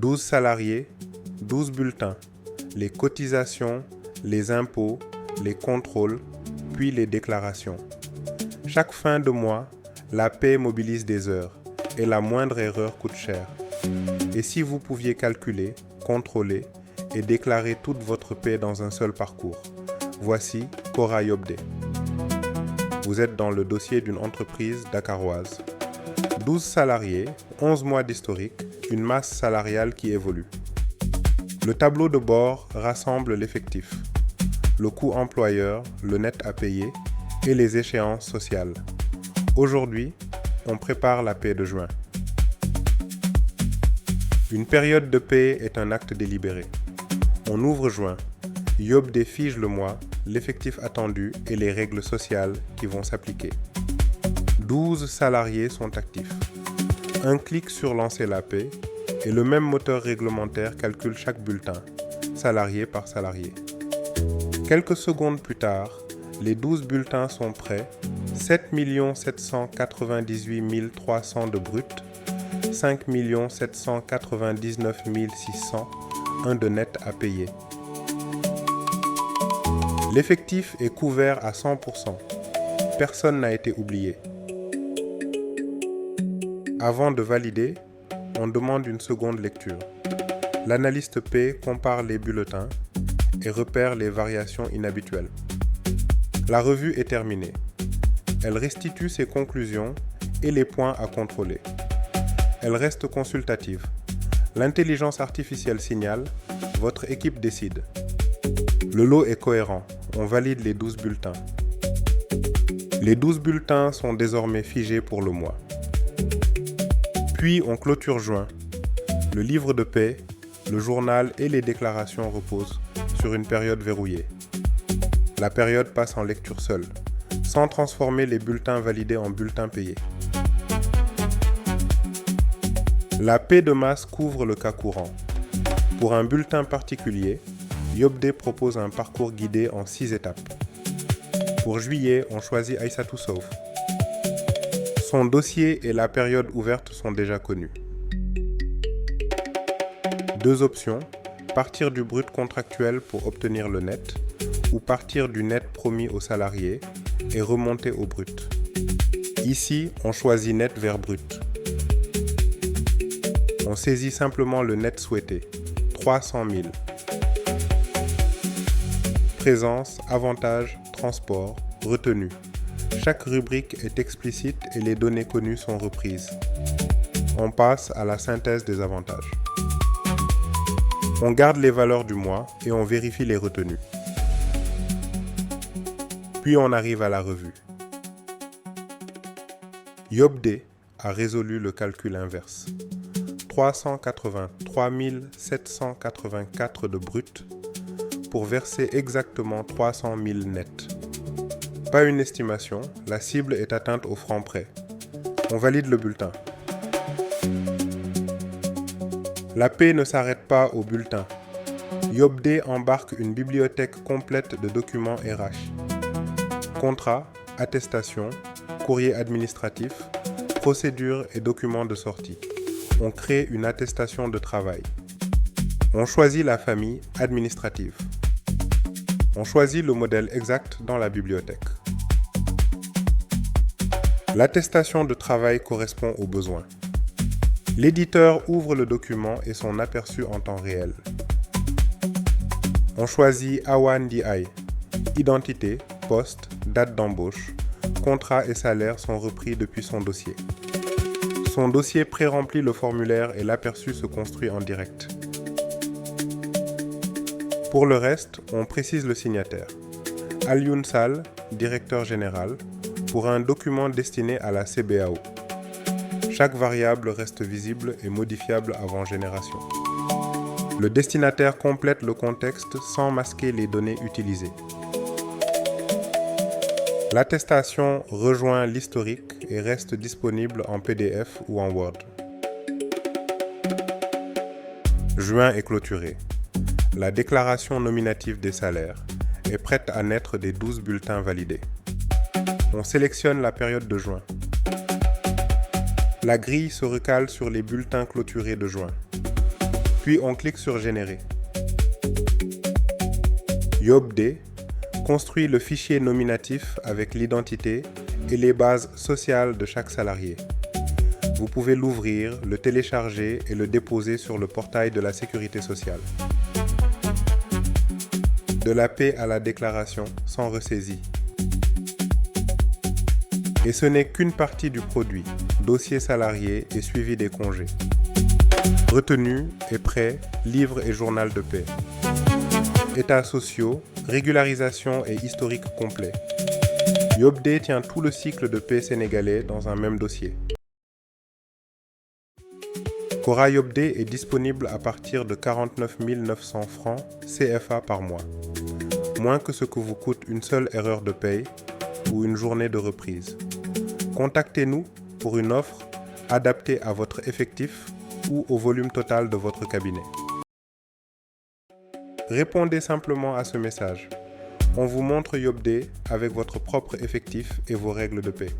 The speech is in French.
12 salariés, 12 bulletins, les cotisations, les impôts, les contrôles, puis les déclarations. Chaque fin de mois, la paie mobilise des heures et la moindre erreur coûte cher. Et si vous pouviez calculer, contrôler et déclarer toute votre paie dans un seul parcours, voici Cora Yobde. Vous êtes dans le dossier d'une entreprise dakaroise. 12 salariés, 11 mois d'historique, une masse salariale qui évolue. Le tableau de bord rassemble l'effectif, le coût employeur, le net à payer et les échéances sociales. Aujourd'hui, on prépare la paie de juin. Une période de paie est un acte délibéré. On ouvre juin. Yobde fige le mois, l'effectif attendu et les règles sociales qui vont s'appliquer. 12 salariés sont actifs. Un clic sur lancer la paie et le même moteur réglementaire calcule chaque bulletin, salarié par salarié. Quelques secondes plus tard, les 12 bulletins sont prêts, 7 798 300 de brut, 5 799 600, un de net à payer. L'effectif est couvert à 100%. Personne n'a été oublié. Avant de valider, on demande une seconde lecture. L'analyste paie compare les bulletins et repère les variations inhabituelles. La revue est terminée. Elle restitue ses conclusions et les points à contrôler. Elle reste consultative. L'intelligence artificielle signale, votre équipe décide. Le lot est cohérent. On valide les 12 bulletins. Les 12 bulletins sont désormais figés pour le mois. Puis on clôture juin. Le livre de paie, le journal et les déclarations reposent sur une période verrouillée. La période passe en lecture seule, sans transformer les bulletins validés en bulletins payés. La paie de masse couvre le cas courant. Pour un bulletin particulier, Yobde propose un parcours guidé en 6 étapes. Pour juillet, on choisit Aïssatou Sow. Son dossier et la période ouverte sont déjà connus. 2 options, partir du brut contractuel pour obtenir le net ou partir du net promis aux salariés et remonter au brut. Ici, on choisit net vers brut. On saisit simplement le net souhaité, 300 000. Présence, avantages, transport, retenue. Chaque rubrique est explicite et les données connues sont reprises. On passe à la synthèse des avantages. On garde les valeurs du mois et on vérifie les retenues. Puis on arrive à la revue. Yobde a résolu le calcul inverse. 383 784 de brut pour verser exactement 300 000 nets. Pas une estimation, la cible est atteinte au franc près. On valide le bulletin. La paie ne s'arrête pas au bulletin. Yobde embarque une bibliothèque complète de documents RH. Contrat, attestation, courrier administratif, procédures et documents de sortie. On crée une attestation de travail. On choisit la famille administrative. On choisit le modèle exact dans la bibliothèque. L'attestation de travail correspond aux besoins. L'éditeur ouvre le document et son aperçu en temps réel. On choisit Awan DI. Identité, poste, date d'embauche, contrat et salaire sont repris depuis son dossier. Son dossier pré-remplit le formulaire et l'aperçu se construit en direct. Pour le reste, on précise le signataire. Alioune Sall, directeur général, pour un document destiné à la CBAO. Chaque variable reste visible et modifiable avant génération. Le destinataire complète le contexte sans masquer les données utilisées. L'attestation rejoint l'historique et reste disponible en PDF ou en Word. Juin est clôturé. La déclaration nominative des salaires est prête à naître des 12 bulletins validés. On sélectionne la période de juin. La grille se recale sur les bulletins clôturés de juin. puis on clique sur Générer. YobD construit le fichier nominatif avec l'identité et les bases sociales de chaque salarié. Vous pouvez l'ouvrir, le télécharger et le déposer sur le portail de la Sécurité sociale. De la paie à la déclaration sans ressaisie. Et ce n'est qu'une partie du produit, dossier salarié et suivi des congés. Retenue et prêt, livre et journal de paie. États sociaux, régularisation et historique complet. YobD tient tout le cycle de paie sénégalais dans un même dossier. Cora YobD est disponible à partir de 49 900 francs CFA par mois, moins que ce que vous coûte une seule erreur de paye ou une journée de reprise. Contactez-nous pour une offre adaptée à votre effectif ou au volume total de votre cabinet. Répondez simplement à ce message. On vous montre YobD avec votre propre effectif et vos règles de paie.